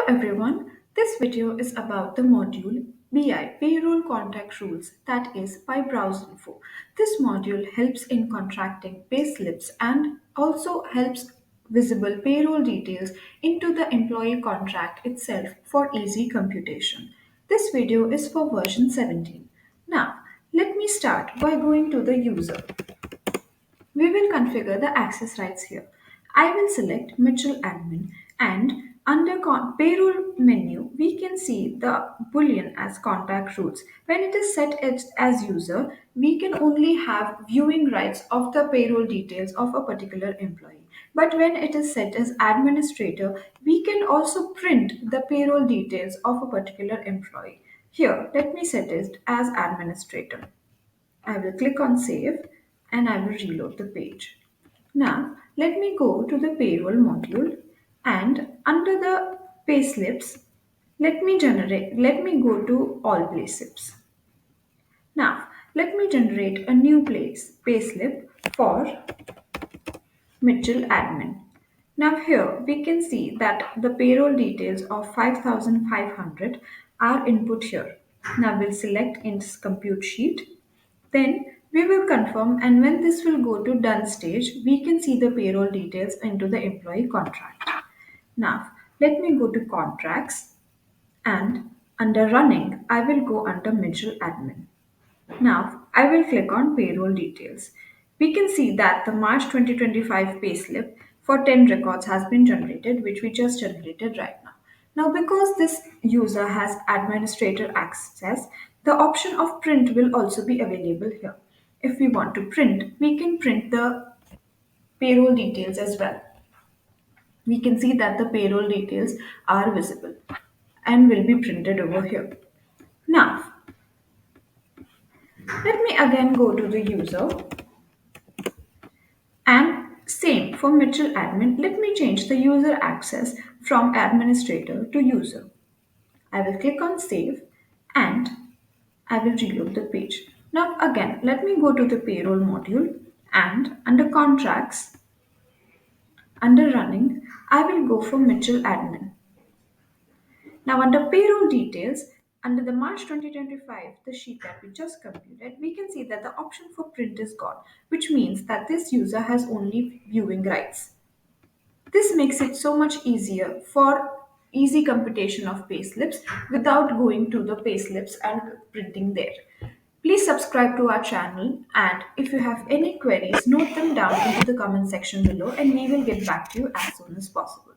everyone, this video is about the module BI Payroll Contract Rules, that is by BrowseInfo. This module helps in contracting payslips and also helps visible payroll details into the employee contract itself for easy computation. This video is for version 17. Now, let me start by going to the user. We will configure the access rights here. I will select Mitchell Admin and under payroll menu, we can see the boolean as contact rules. When it is set as user, we can only have viewing rights of the payroll details of a particular employee. But when it is set as administrator, we can also print the payroll details of a particular employee. Here, let me set it as administrator. I will click on save and I will reload the page. Now let me go to the payroll module and under the payslips, let me go to all payslips. Now let me generate a new payslip for Mitchell admin. Now here we can see that the payroll details of 5,500 are input here. Now we'll select in compute sheet. Then we will confirm, and when this will go to done stage, we can see the payroll details into the employee contract. Now let me go to contracts and under running I will go under Mitchell admin. Now, I will click on payroll details. We can see that the March 2025 payslip for 10 records has been generated, which we just generated right now. Now, because this user has administrator access, the option of print will also be available here. If we want to print, we can print the payroll details as well. We can see that the payroll details are visible and will be printed over here. Now, let me again go to the user and same for Mitchell admin. Let me change the user access from administrator to user. I will click on save and I will reload the page. Now again, let me go to the payroll module and under contracts, under running, I will go for Mitchell admin. Now, under payroll details, under the March 2025, the sheet that we just computed, we can see that the option for print is gone, which means that this user has only viewing rights. This makes it so much easier for easy computation of payslips without going to the payslips and printing there. Please subscribe to our channel, and if you have any queries, note them down into the comment section below and we will get back to you as soon as possible.